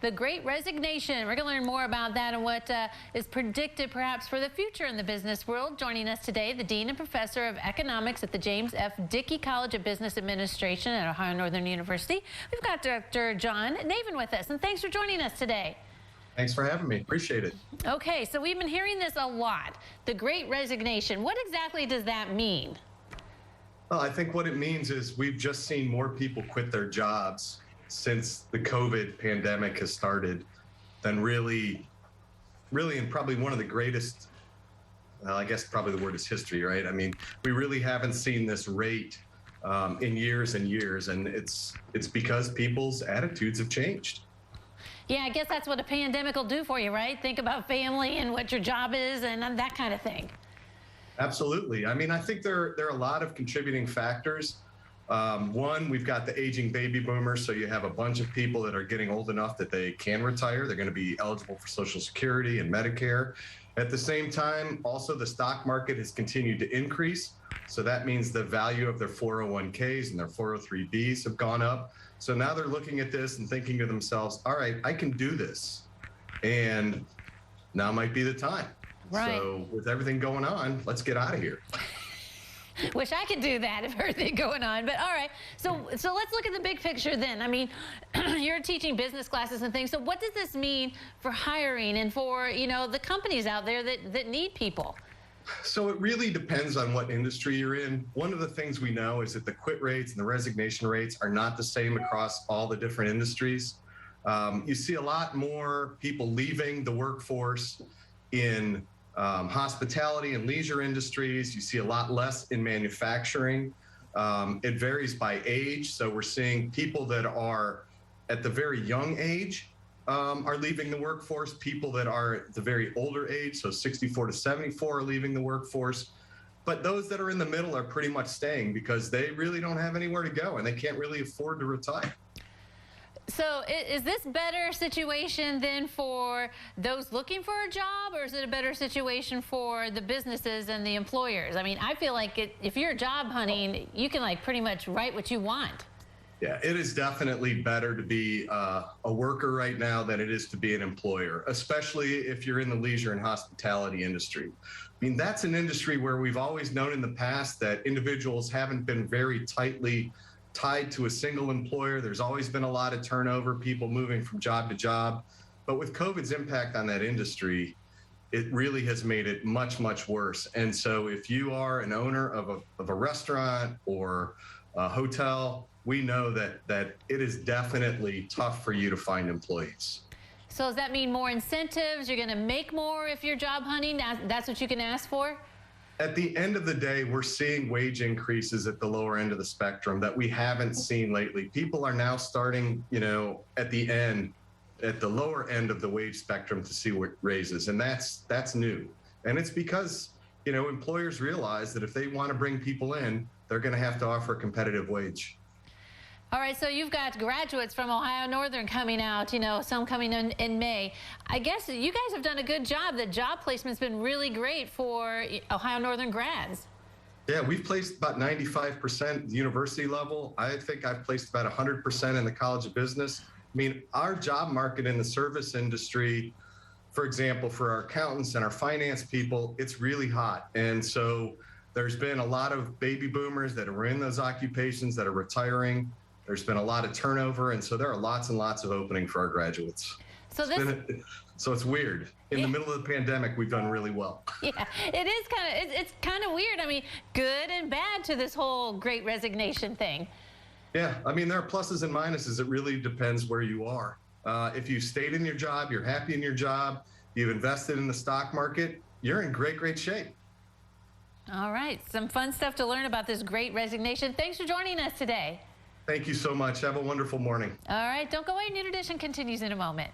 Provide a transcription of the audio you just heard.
The Great Resignation. We're going to learn more about that and what is predicted perhaps for the future in the business world. Joining us today, the Dean and Professor of Economics at the James F. Dickey College of Business Administration at Ohio Northern University. We've got Dr. John Navin with us, and thanks for joining us today. Thanks for having me. Appreciate it. Okay, so we've been hearing this a lot, the Great Resignation. What exactly does that mean? Well, I think what it means is we've just seen more people quit their jobs since the COVID pandemic has started than really, and probably one of the greatest, well, I guess probably the word is history, right? I mean, we really haven't seen this rate in years and years, and it's because people's attitudes have changed. Yeah, I guess that's what a pandemic will do for you, right? Think about family and what your job is and that kind of thing. Absolutely. I mean, I think there are a lot of contributing factors. One, we've got the aging baby boomers, so you have a bunch of people that are getting old enough that they can retire. They're going to be eligible for Social Security and Medicare. At the same time, also the stock market has continued to increase. So that means the value of their 401ks and their 403bs have gone up. So now they're looking at this and thinking to themselves, all right, I can do this. And now might be the time. Right. So with everything going on, let's get out of here. Wish I could do that if everything going on, but all right. So let's look at the big picture then. I mean, you're teaching business classes and things. So what does this mean for hiring and for, the companies out there that need people? So it really depends on what industry you're in. One of the things we know is that the quit rates and the resignation rates are not the same across all the different industries. You see a lot more people leaving the workforce in hospitality and leisure industries. You see a lot less in manufacturing. It varies by age. So we're seeing people that are at the very young age are leaving the workforce. People that are at the very older age, so 64 to 74, are leaving the workforce. But those that are in the middle are pretty much staying because they really don't have anywhere to go and they can't really afford to retire. So is this better situation then for those looking for a job, or is it a better situation for the businesses and the employers? I mean, I feel like if you're job hunting, you can pretty much write what you want. Yeah, it is definitely better to be a worker right now than it is to be an employer, especially if you're in the leisure and hospitality industry. I mean, that's an industry where we've always known in the past that individuals haven't been very tightly tied to a single employer. There's always been a lot of turnover, people moving from job to job. But with COVID's impact on that industry, it really has made it much, much worse. And so if you are an owner of a restaurant or a hotel, we know that it is definitely tough for you to find employees. So does that mean more incentives? You're going to make more if you're job hunting? That's what you can ask for? At the end of the day, we're seeing wage increases at the lower end of the spectrum that we haven't seen lately. People are now starting, at the lower end of the wage spectrum to see what raises, and that's new. And it's because, employers realize that if they want to bring people in, they're going to have to offer a competitive wage. All right, so you've got graduates from Ohio Northern coming out, some coming in May. I guess you guys have done a good job. The job placement's been really great for Ohio Northern grads. Yeah, we've placed about 95% at the university level. I think I've placed about 100% in the College of Business. I mean, our job market in the service industry, for example, for our accountants and our finance people, it's really hot. And so there's been a lot of baby boomers that are in those occupations that are retiring. There's been a lot of turnover, and so there are lots and lots of opening for our graduates. So it's weird. In the middle of the pandemic, we've done really well. Yeah, it is it's kind of weird. I mean, good and bad to this whole Great Resignation thing. Yeah, I mean, there are pluses and minuses. It really depends where you are. If you stayed in your job, you're happy in your job, you've invested in the stock market, you're in great shape. All right, some fun stuff to learn about this Great Resignation. Thanks for joining us today. Thank you so much. Have a wonderful morning. All right, don't go away. Noon Edition continues in a moment.